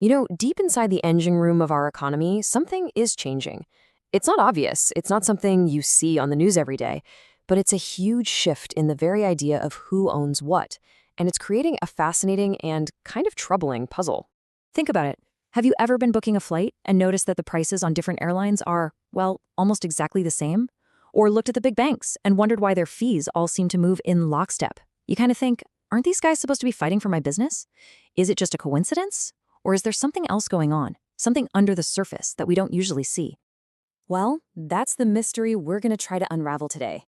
Deep inside the engine room of our economy, something is changing. It's not obvious, it's not something you see on the news every day, but it's a huge shift in the very idea of who owns what, and it's creating a fascinating and kind of troubling puzzle. Think about it. Have you ever been booking a flight and noticed that the prices on different airlines are, well, almost exactly the same? Or looked at the big banks and wondered why their fees all seem to move in lockstep? You kind of think, aren't these guys supposed to be fighting for my business? Is it just a coincidence? Or is there something else going on, something under the surface that we don't usually see? Well, that's the mystery we're going to try to unravel today.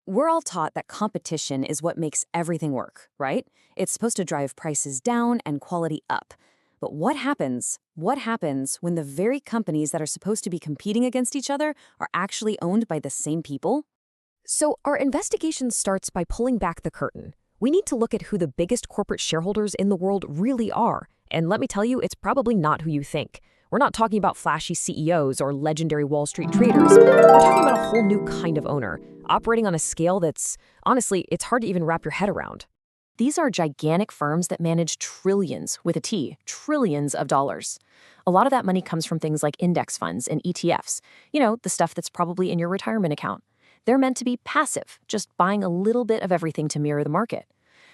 We're all taught that competition is what makes everything work, right? It's supposed to drive prices down and quality up. But what happens? What happens when the very companies that are supposed to be competing against each other are actually owned by the same people? So our investigation starts by pulling back the curtain. We need to look at who the biggest corporate shareholders in the world really are. And let me tell you, it's probably not who you think. We're not talking about flashy CEOs or legendary Wall Street traders. We're talking about a whole new kind of owner, operating on a scale that's, honestly, it's hard to even wrap your head around. These are gigantic firms that manage trillions, with a T, trillions of dollars. A lot of that money comes from things like index funds and ETFs, the stuff that's probably in your retirement account. They're meant to be passive, just buying a little bit of everything to mirror the market.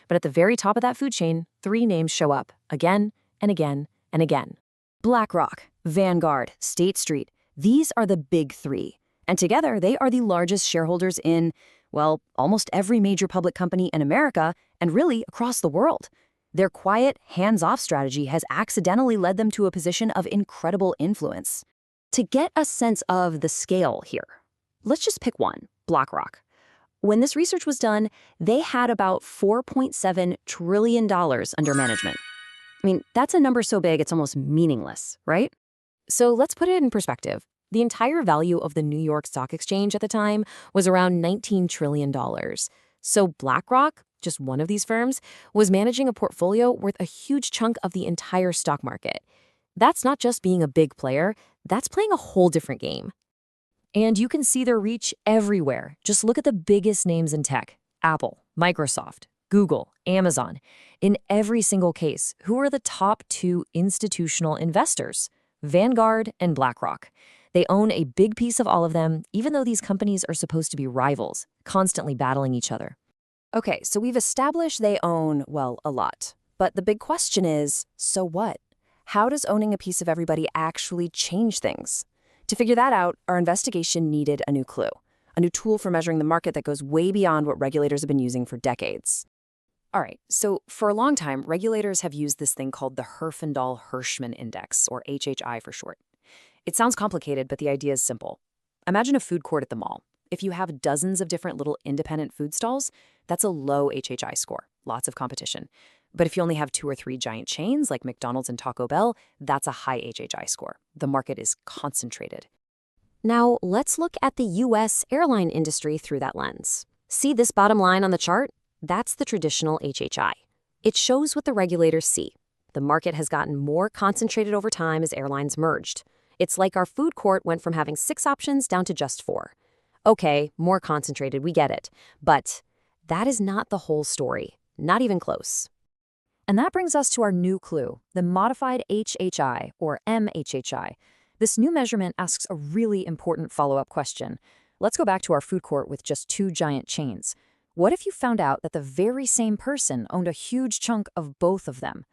But at the very top of that food chain, three names show up, again and again and again. BlackRock, Vanguard, State Street, these are the big three. And together, they are the largest shareholders in, well, almost every major public company in America and really across the world. Their quiet, hands-off strategy has accidentally led them to a position of incredible influence. To get a sense of the scale here, let's just pick one, BlackRock. When this research was done, they had about $4.7 trillion under management. I mean, that's a number so big it's almost meaningless, right? So let's put it in perspective. The entire value of the New York Stock Exchange at the time was around $19 trillion. So BlackRock, just one of these firms, was managing a portfolio worth a huge chunk of the entire stock market. That's not just being a big player, that's playing a whole different game. And you can see their reach everywhere. Just look at the biggest names in tech: Apple, Microsoft, Google, Amazon. In every single case, who are the top two institutional investors? Vanguard and BlackRock. They own a big piece of all of them, even though these companies are supposed to be rivals, constantly battling each other. Okay, so we've established they own, well, a lot. But the big question is, so what? How does owning a piece of everybody actually change things? To figure that out, our investigation needed a new clue, a new tool for measuring the market that goes way beyond what regulators have been using for decades. All right, so for a long time, regulators have used this thing called the Herfindahl-Hirschman Index, or HHI for short. It sounds complicated, but the idea is simple. Imagine a food court at the mall. If you have dozens of different little independent food stalls, that's a low HHI score, lots of competition. But if you only have 2 or 3 giant chains like McDonald's and Taco Bell, that's a high HHI score. The market is concentrated. Now, let's look at the U.S. airline industry through that lens. See this bottom line on the chart? That's the traditional HHI. It shows what the regulators see. The market has gotten more concentrated over time as airlines merged. It's like our food court went from having 6 options down to just 4. Okay, more concentrated, we get it. But that is not the whole story, not even close. And that brings us to our new clue, the modified HHI, or MHHI. This new measurement asks a really important follow-up question. Let's go back to our food court with just 2 giant chains. What if you found out that the very same person owned a huge chunk of both of them?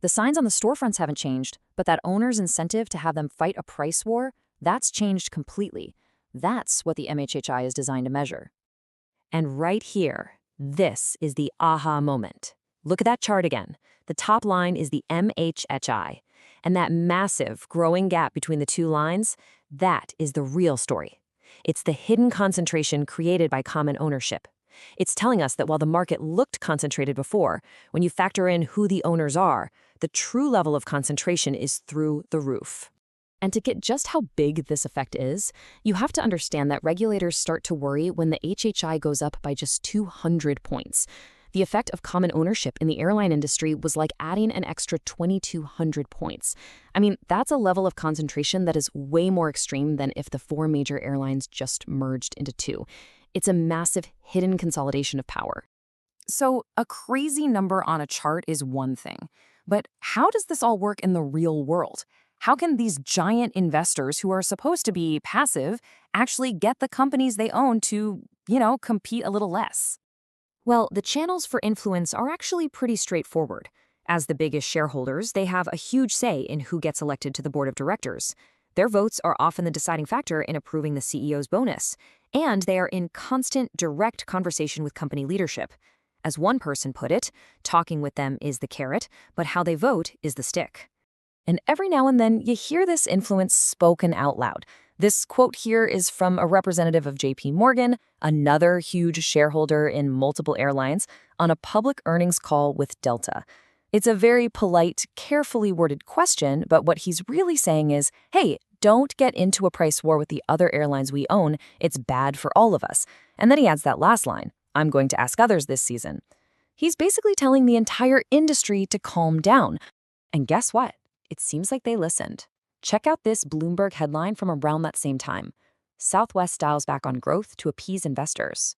The signs on the storefronts haven't changed, but that owner's incentive to have them fight a price war, that's changed completely. That's what the MHHI is designed to measure. And right here, this is the aha moment. Look at that chart again. The top line is the MHHI, and that massive growing gap between the 2 lines, that is the real story. It's the hidden concentration created by common ownership. It's telling us that while the market looked concentrated before, when you factor in who the owners are, the true level of concentration is through the roof. And to get just how big this effect is, you have to understand that regulators start to worry when the HHI goes up by just 200 points. The effect of common ownership in the airline industry was like adding an extra 2,200 points. I mean, that's a level of concentration that is way more extreme than if the 4 major airlines just merged into 2. It's a massive hidden consolidation of power. So a crazy number on a chart is one thing, But how does this all work in the real world? How can these giant investors who are supposed to be passive actually get the companies they own to, compete a little less? Well, the channels for influence are actually pretty straightforward. As the biggest shareholders, they have a huge say in who gets elected to the board of directors. Their votes are often the deciding factor in approving the CEO's bonus, and they are in constant, direct conversation with company leadership. As one person put it, talking with them is the carrot, but how they vote is the stick. And every now and then, you hear this influence spoken out loud. This quote here is from a representative of JP Morgan, another huge shareholder in multiple airlines, on a public earnings call with Delta. It's a very polite, carefully worded question, but what he's really saying is, hey, don't get into a price war with the other airlines we own. It's bad for all of us. And then he adds that last line, I'm going to ask others this season. He's basically telling the entire industry to calm down. And guess what? It seems like they listened. Check out this Bloomberg headline from around that same time. Southwest dials back on growth to appease investors.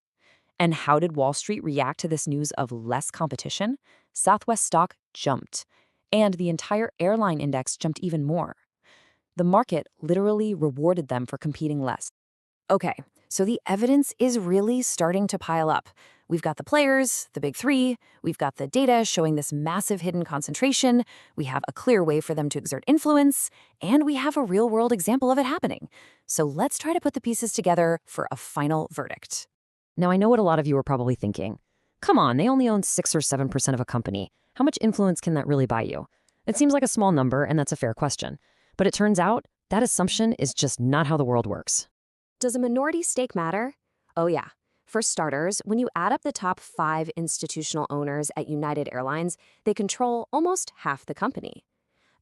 And how did Wall Street react to this news of less competition? Southwest stock jumped, and the entire airline index jumped even more. The market literally rewarded them for competing less. Okay, so the evidence is really starting to pile up. We've got the players, the big three, we've got the data showing this massive hidden concentration, we have a clear way for them to exert influence, and we have a real-world example of it happening. So let's try to put the pieces together for a final verdict. Now, I know what a lot of you are probably thinking. Come on, they only own 6 or 7% of a company. How much influence can that really buy you? It seems like a small number, and that's a fair question. But it turns out that assumption is just not how the world works. Does a minority stake matter? Oh yeah. For starters, when you add up the top 5 institutional owners at United Airlines, they control almost half the company.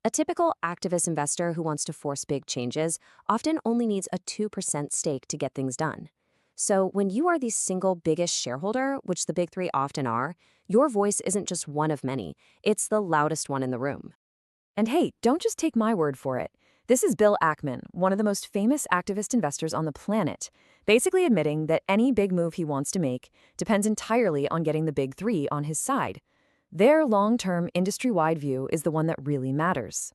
A typical activist investor who wants to force big changes often only needs a 2% stake to get things done. So when you are the single biggest shareholder, which the big three often are, your voice isn't just one of many, it's the loudest one in the room. And hey, don't just take my word for it. This is Bill Ackman, one of the most famous activist investors on the planet, basically admitting that any big move he wants to make depends entirely on getting the big three on his side. Their long-term industry-wide view is the one that really matters.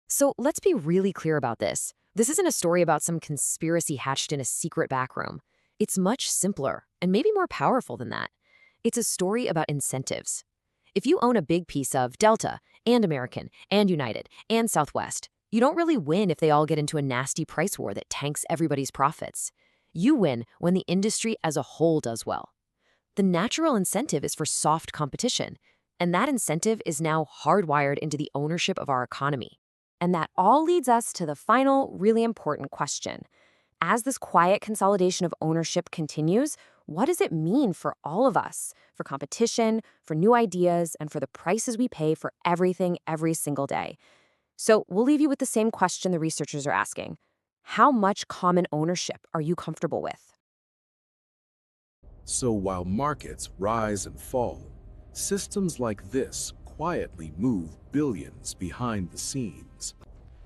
So let's be really clear about this. This isn't a story about some conspiracy hatched in a secret back room. It's much simpler and maybe more powerful than that. It's a story about incentives. If you own a big piece of Delta and American and United and Southwest, you don't really win if they all get into a nasty price war that tanks everybody's profits. You win when the industry as a whole does well. The natural incentive is for soft competition, and that incentive is now hardwired into the ownership of our economy. And that all leads us to the final, really important question. As this quiet consolidation of ownership continues, what does it mean for all of us, for competition, for new ideas, and for the prices we pay for everything every single day? So we'll leave you with the same question the researchers are asking. How much common ownership are you comfortable with? So while markets rise and fall, systems like this quietly move billions behind the scenes,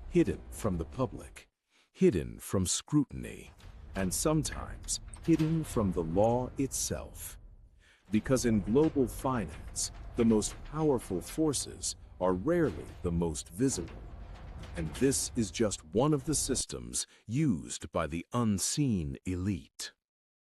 hidden from the public, hidden from scrutiny, and sometimes hidden from the law itself. Because in global finance, the most powerful forces are rarely the most visible. And this is just one of the systems used by the unseen elite.